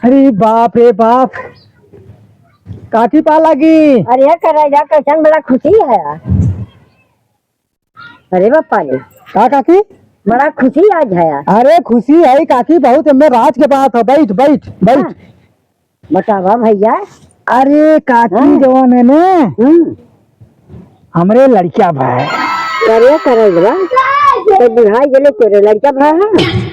अरे बाप रे बाप, काकी पा लगी। अरे करेगा कैसन बड़ा खुशी है। अरे बापा रे, का काकी? बड़ा खुशी आज है। अरे खुशी है काकी बहुत, मैं राज के बात है। बैठ बैठ बैठ। हाँ। बतावा भैया। अरे काकी हाँ। जवान है ना, हमरे लड़किया भाई। करे करेगा तो बुढ़ाई जले तेरे लड़का भाई है।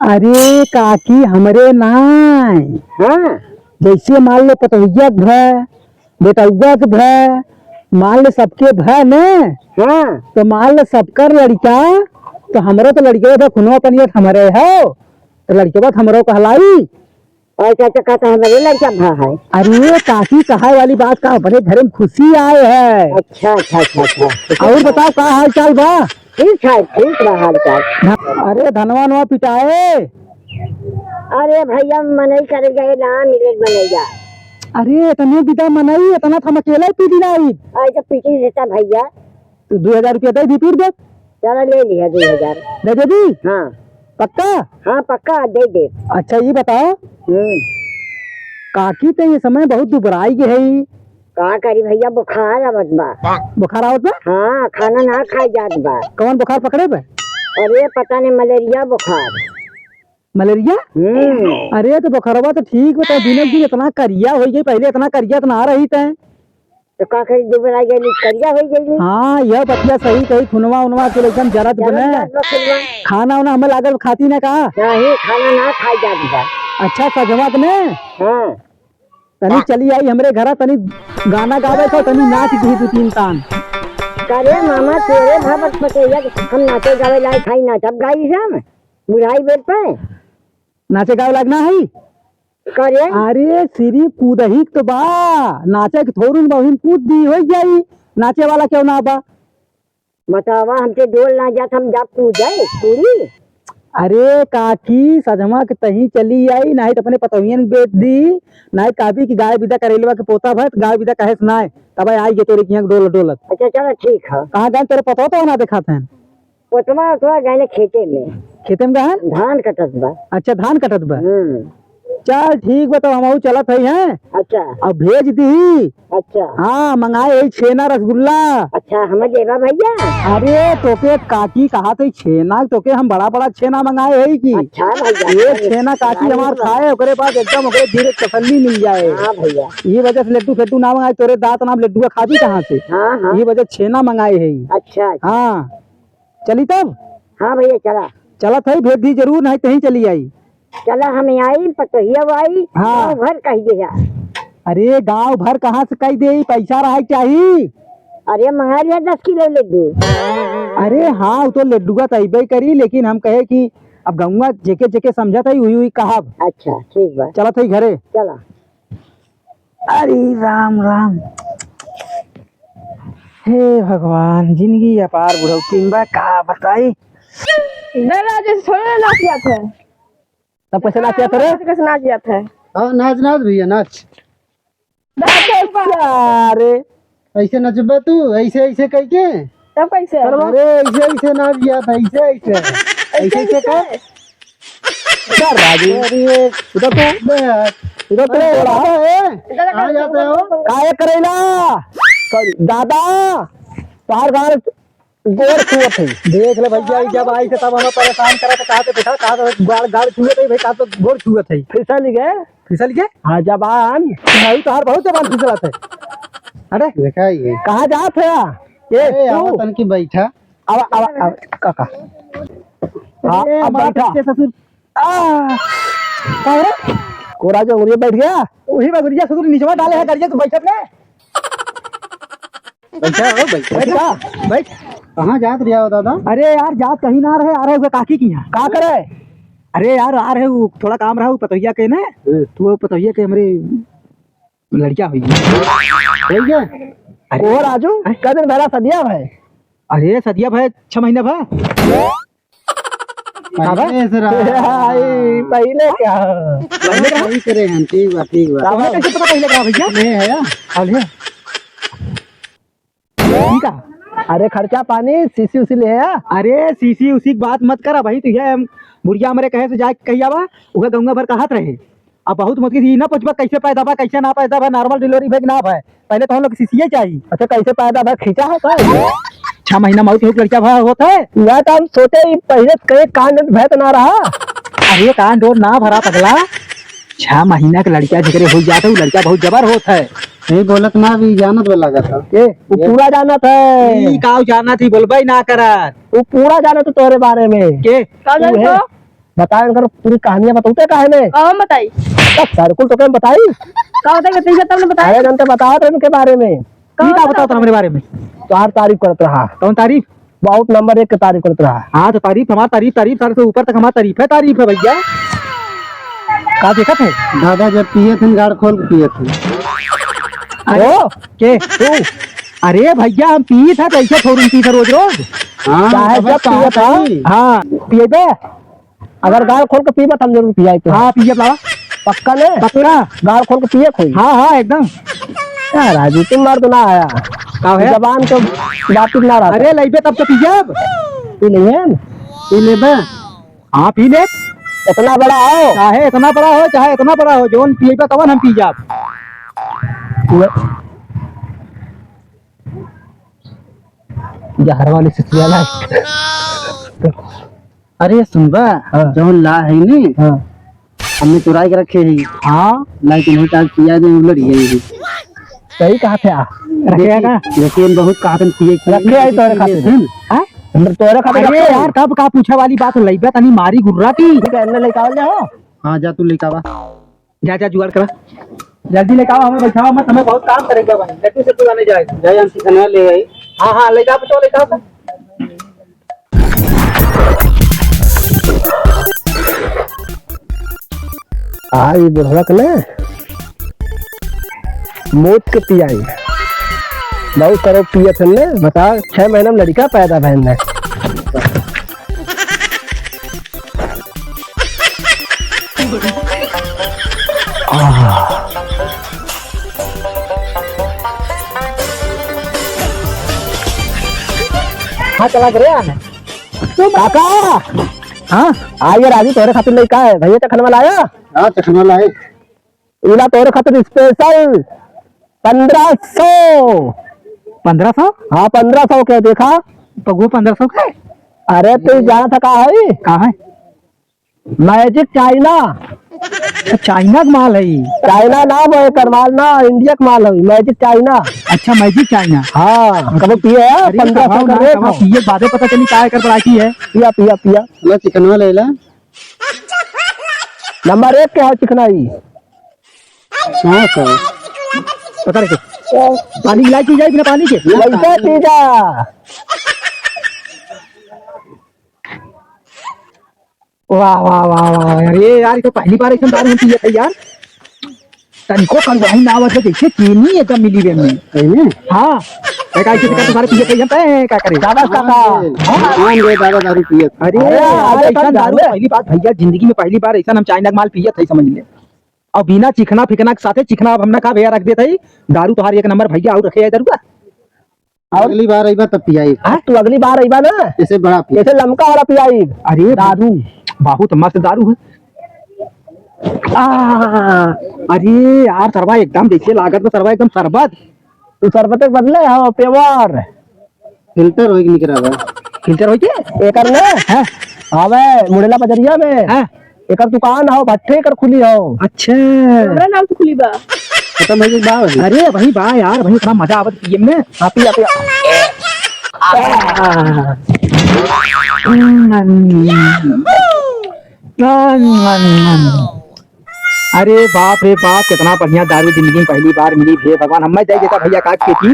अरे काकी हमरे नाय, हाँ जैसे मान लो पतोहिया के भय, बेटौआ के भय, मान लो सबके भय न, हाँ तो मान लो सबकर लड़का, तो हमरो तो लड़के तो खुनवा पनियत हमरे है, तो लड़के बात हमरो कहलाई। ऐसा तो कहता है मेरे लड़का भाई है। अरे काकी कहा वाली बात का, अपने घर में खुशी आए है। अच्छा अच्छा अच्छा अच्छा। और बताओ का हाल चाल बा? ठीक है, ठीक रहा हाल चाल। अरे धनवा नवा पिटाए। अरे भैया मनई करे गए ना मिले बनेगा। अरे इतने विदा मनाई, इतना हम अकेला ही पी दिलाई। ऐसा पीटी देता भैया। तो 2000 रुपया दे दी पीट दे। चलो ले लिया 2000। दे दे दी हाँ पक्का? हाँ पक्का दे दे। अच्छा ये बताओ काकी, तो ये समय बहुत दुबराई के है। का करी भैया, बुखार आवत बा। बुखार आवत बा? हाँ खाना ना खाई जात बा। कौन बुखार पकड़े बा? अरे पता नहीं मलेरिया बुखार। मलेरिया? अरे तो बुखारवा तो ठीक बता, दिनों दिन इतना करिया हो गई, पहले इतना करिया तो ना रही थे। तो का करी दुबरा गई, करिया हो गई। हाँ यह बतिया सही कही, खुनवा उनवा के एकदम जरत बने। खाना उना हमें लागल खाती ना कहा? नहीं खाना ना खाई जात बा। अच्छा सजवत ने हाँ तनी चली आई हमरे घर, तनी गाना गावे था, तनी नाच दी 2-3 तान। करे मामा तेरे भावत पतैया हम नाचे गावे लाई खाई नाचब गाई हम बुढ़ाई बेल पे नाचे गावे लगना है। करे। अरे सिर्फ कूद ही तो बा, नाचे के थोड़ी बहुन कूद दी हो जाई, नाचे वाला क्यों ना बा? बतावा हमसे डोल ना जात हम जा कूद जाए पूरी। अरे काकी सजमा के तही चली आई, नहीं तो अपने पतोहियन बेच दी, नहीं काफी की गाय विदा करेलवा के पोता भत गाय विदा कहे सुनाए, तब आई गे तोरे की डोल डोलत। अच्छा चलो ठीक है। कहाँ गए तेरे पतो तो ना देखा थे? पोतवा तो गए खेते में। खेते में गए? धान कटत बा। अच्छा धान कटत बा। चल ठीक बा, तो हम चलत है। अच्छा अब भेज दी। अच्छा हाँ मंगाए है छेना रसगुल्ला। अच्छा हमें देवा भैया। अरे तोके काकी कहा थे छेना, तोके हम बड़ा बड़ा छेना मंगाए है की। अच्छा भैया ये छेना काकी हमार खाए, ओकरे बाद एकदम ओकरे धीरे तसल्ली मिल जाए। हाँ भैया। ये वजह से लड्डू फेड्डू ना मंगाए, तोरे दांत नाम लड्डू खाबी कहाँ से? हाँ हाँ ये वजह छेना मंगाए है। अच्छा अच्छा। हाँ चली तब। हाँ भैया चला। चलत है, भेज दी जरूर, नहीं कहीं चली आई। चला हम आई पतोहिया आई। हाँ। भर कह दिया। अरे गांव भर कहाँ से कही दे, पैसा रहा चाहिए। अरे मंगा लिया 10 किलो लड्डू। अरे हाँ वो तो लड्डुआ तो अबे करी, लेकिन हम कहे कि अब गंगा जेके जेके समझत है हुई हुई कहा। अच्छा ठीक बा। चलत है घरे। चला। अरे राम राम, हे भगवान, जिंदगी अपार बुढ़ौती बा, का बताई। जैसे छोड़ने नाच जाता है। तब कैसे नाचिया तेरे? कैसे नाच जाता है? हाँ नाच नाच भैया नाच। अरे ऐसे नचबा तू, ऐसे ऐसे कह के। तब कैसे? अरे ऐसे ऐसे नाच गया था, ऐसे ऐसे ऐसे ऐसे कर। कर राजू, अरे इधर तो इधर तो आ जाते हो। काय करेला दादा, बाहर बाहर गोड़ छुअत है। देख ले भैया, जब आई से तब हमें परेशान करा, कहा तो देखा, कहा तो गाड़ छुअत है भाई, कहा तो गोड़ छुअत है। फिसल गए, फिसल गए। हाँ जबान भाई तो हर बहुत जबान फिसलत है। अरे देखा ये कहाँ जात है ये आओ तू? तन की बैठा। अब काका, हाँ अब बैठा ससुर। कोरा जो उड़िया बैठ गया, वही में गुड़िया ससुर नीचे डाले है गरिया, तो बैठत ने बैठा हो बैठा। बैठ। कहाँ जात रहा हो दादा? अरे यार जात कहीं ना रहे, आ रहे हुए काकी की यहाँ। का करे? अरे यार आ रहे वो थोड़ा काम रहा पतोहिया के ना, तो वो पतोहिया के हमारे लड़किया हुई। भैया अरे राजू का दिन भरा सदिया भाई। अरे सदिया भाई 6 महीने भाई। पहले क्या पहले करे हैं। ठीक बा ठीक बा। कैसे पता पहले क्या भैया? नहीं है अरे ठीक है। अरे खर्चा पानी सीसी उसी ले है। अरे सीसी उसी की बात मत करा भाई, तो ये बुढ़िया हमारे कहे से जाके कही आवा, उहे गंगा भर कहत रहे, अब बहुत मुश्किल ही ना पूछबा कैसे पैदा बा कैसे ना पैदा बा, नॉर्मल डिलीवरी भेज ना भाई, पहले तो हम लोग सीसीए चाहिए। अच्छा कैसे पैदा भाई खींचा है का 6 महीना मौत हो लड़का भा होता है। या तो हम सोचे ही पहले कहीं कांड भय तो ना रहा। अरे कान डोर ना भरा पगला, 6 महीना का लड़का जिक्र हो जाता है, वो लड़का बहुत जबर होता है। नहीं बोलत ना भी जानत वाला लगा था। ये वो पूरा जाना था, ई काऊ जाना थी बोलबई ना करत वो पूरा जाना था तोरे बारे में। के का जान है। तो बताए अगर पूरी कहानियां बताते काहे ने हम बताई सरकुल तो क्या बताई का बताई तुझे तब ने बताया। अरे जनते बताओ तो इनके बारे में। ई का बताओ मेरे बारे में। चार तारीफ करत रहा, कौन तारीफ? बहुत नंबर 1 की तारीफ करत रहा। हाँ तो तारीफ हमारा तारीफ सारे से ऊपर तक हमारा तारीफ है भैया। का देखत है दादा जब पिए थे गाड़ खोल के पिए थे। ओ के तू? अरे भैया हम पी था कैसे थोड़ी पी था रोज रोज। हाँ चाहे तब जब कहा पिए था था। हाँ पिए दे, अगर गाल खोल के पीबा हम जरूर पियाई तो। हाँ पिए बाबा पक्का ने पक्का। गाल खोल के पिए कोई। हाँ हाँ एकदम। क्या राजू तुम मार तो ना आया का है? जबान के बात ना रहा। अरे लइबे तब तो पिए अब। पी नहीं है पी ले बे। हाँ पी ले, इतना बड़ा आओ चाहे इतना बड़ा हो चाहे इतना बड़ा हो, जोन पिएगा तवन हम पी जाब। जहर वाली सिसियाला। अरे सुनबा हाँ। जौन ला है नी हाँ हमने चुराई के रखे है। हाँ लाइक नहीं काज पिया दे उलट गई। सही कहा थे रखेगा। लेकिन बहुत कहा था पिए रखे आई तोरे खातिर। हाँ? हम तोरे खातिर अरे रखे यार कब का पूछे वाली बात लइबे तनी मारी गुर्रा की। ठीक है इन्हें लेके आओ जाओ। हाँ जा तू लेके आवा। जा जा जुगाड़ करा, जल्दी लेके आओ, हमें बैठाओ मत, हमें बहुत काम करेगा भाई। लट्टू से तू आने जाए। जाए हम सिखना ले आई। हाँ हाँ ले जाओ बच्चों, ले जाओ। आई बुढ़वा के ने मौत के पियाई बहुत करो पिए थे ने। बता 6 महीना में लड़का पैदा बहन ने। हाँ चला करे आने काका। हाँ आइए राजू तोरे खातिर लेके आए भैया चखन वाला आया। हाँ चखना लाए। इला तोरे खातिर स्पेशल 1500। 1500? हाँ 1500 के देखा। पगो 1500 का है? अरे तू जाना था कहा है? कहाँ है? Magic China. अच्छा चाइना का माल है ये। चाइना नाम है कर माल ना, इंडिया का माल है मैजिक चाइना। अच्छा मैजिक चाइना। हाँ कभी पिए है 1500 का रेट है। पिए बादे पता चली क्या कर पड़ाती है। पिया पिया पिया ला चिकनवा ले ला। नंबर 1 के है चिकनाई। हाँ सर पता नहीं पानी गिलाई की जाए बिना पानी के। वैसे पीजा वाह वाह वाह वाह, अरे यार ये तो पहली बार एकदम दारू होती है यार। तनिको कंगाही ना आवत है जैसे चीनी एकदम मिली वे में। सही हाँ काय से का तुम्हारे पिए कहीं पे क्या करे। शाबाश काका। हाँ रे दादा दारू पिए। अरे अरे, आज अरे, ऐसा दारू अरे, पहली बार भैया जिंदगी में पहली बार ऐसा हम चाइना का माल पिए थे समझ ले। और बिना चिकना फिकना के साथे चिकना अब हमने कहा भैया रख देते ही दारू तुम्हारी 1 नंबर भैया और रखे है दारू का। अगली बार आई बा तब पियाई। तू अगली बार आईबा ना ऐसे बड़ा पिया। ऐसे लमका वाला पियाई। अरे दारू बहुत मस्त दारू है। अरे यार सरवा एकदम देखिए लागत में सरवा एकदम शरबत। तू शरबत के बदले हो पेवर फिल्टर होई निकरा बा। फिल्टर हो के एकर ने हैं। हवे मुड़ेला बजरिया में हैं? एकर दुकान हो भट्ठे कर खुली हो। अच्छा हमरा नाम से खुली बा। खत्म हो गई बा। अरे वही बा यार वही इतना मजा आवत पिए में। हाँ पिया पिया। अरे बाप रे बाप कितना बढ़िया दारू जिंदगी में पहली बार मिली भे भगवान। हम जाए देता भैया काट के थी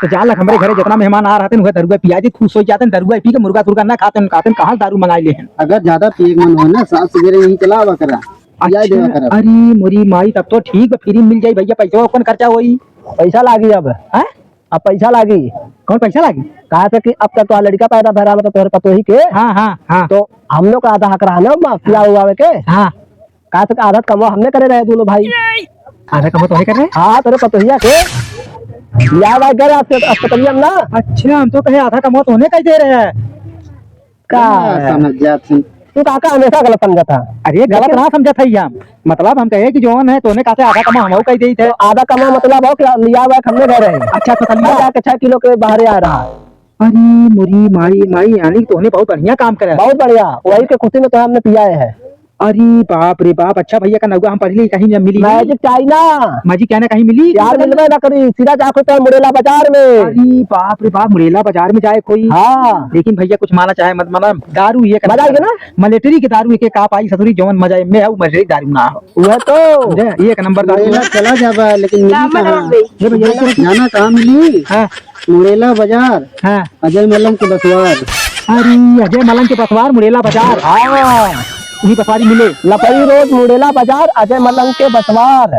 तो जान लग हमारे घरे जितना मेहमान आ रहे थे दरुआ पियाजी खुश हो जाते हैं। दरुआ पी के मुर्गा तुर्गा ना खाते कहाँ दारू मंगा ले हैं। अगर ज्यादा पिए मन हो ना सात सवेरे यही चलावा करा। पियाई देवा अच्छा, करा। अरे मोरी माई तब तो ठीक है फ्री मिल जाई भैया। पैसा कौन खर्चा होई? पैसा लागी अब। हैं? अब पैसा लागी। कौन पैसा लागी? कहा था कि अब तक तो लड़का पैदा भरा तो तोहरे पतो ही के। हाँ हाँ हाँ तो हम लोग का आधा हक रहा ना पिया हुआ के। हाँ कहा था आधा कमो हमने करे रहे दोनों भाई। आधा कम तो है कर रहे हैं। हाँ तोरे पतोहिया के या भाई करे अस्पतालिया में ना। अच्छा हम तो कहे आधा कम तो होने का ही दे रहे हैं। का समझ जात हैं। तू काका हमेशा गलत समझा था। अरे गलत ना समझा था हम, मतलब हम कहे कि जौन है तोने कहा आधा कमा हम कही दी थे। आधा कमा मतलब हो कि लिया हुआ हमने घर है। अच्छा तो लिया जाके 6 किलो के बाहर आ रहा। अरे मुरी माई माई यानी तोने बहुत बढ़िया काम करे। बहुत बढ़िया, वही के खुशी में तो हमने पिया है। अरे बाप रे बाप, अच्छा भैया का नौका हम पढ़ ली कहीं मिली मैजिक चाइना मैजिक कहने कहीं मिली यार, मिलवे ना करी, सीधा जाके तो मुरेला बाजार में। अरे बाप रे बाप, मुरेला बाजार में जाए कोई। हाँ लेकिन भैया कुछ माना चाहे मत माना, दारू ये मजा आएगा ना। मलेटरी की दारू एक आप आई ससुरी जौन मजा में है मलेटरी दारू ना हो। वह तो समझे? एक नंबर दारू मुरेला है। चला जाबा लेकिन मिली कहाँ? ये भैया जाना कहाँ मिली? हाँ मुरेला बाजार, हाँ। अजय मल्लम के बसवार। अरे अजय मलंग के पसवार मुरेला बाजार, हाँ, वही पसवारी मिले। लपड़ी रोड मुरेला बाजार, अजय मलंग के बसवार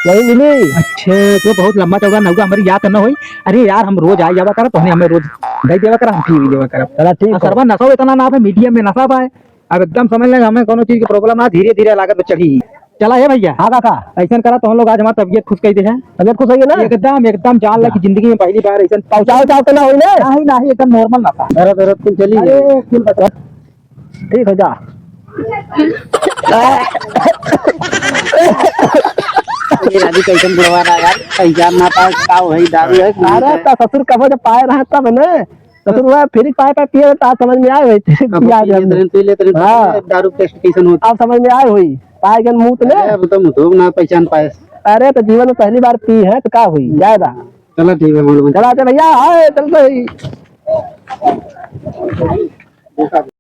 वही मिली। अच्छे तो बहुत लंबा चौड़ा नौका हमारी याद न होई। अरे यार हम रोज आ जावा कर तो हमें रोज दे देवा कर, हम पी देवा कर। चला ठीक है। सरवा नशा इतना ना है, मीडियम में नशा पाए। अब एकदम समझ लेंगे हमें कोनो चीज की प्रॉब्लम ना, धीरे धीरे लागत में चढ़ी। चला है भैया। हाँ काका, ऐसा करा तो हम लोग आज हमारी तबियत खुश कही दे है। तबियत खुश है ना। एकदम एकदम जान लगी जिंदगी में पहली बार ऐसा पहुंचाओ चाव तो ना हुई ना। नहीं नहीं एकदम नॉर्मल नशा। दरद दरद कुल चली गई। अरे कुल बता ठीक है जा। ये राजी कैसन बुढ़वा रहा यार, पहचान ना पाए का वही दारू है। अरे तो ससुर कब जब पाए रहा तब न ससुर वह फिर पाए पाए पिए तो आज समझ में आए हुई पी लेते हाँ। दारू टेस्ट कैसन होता अब समझ में आए हुई पाए गन मुंह तो है? अब तो मुझे ना पहचान पाए। अरे तो जीवन में पहली बार पी है तो क्या हुई ज्यादा। चलो ठीक है मालूम। चलाते भैया आए चलते ही।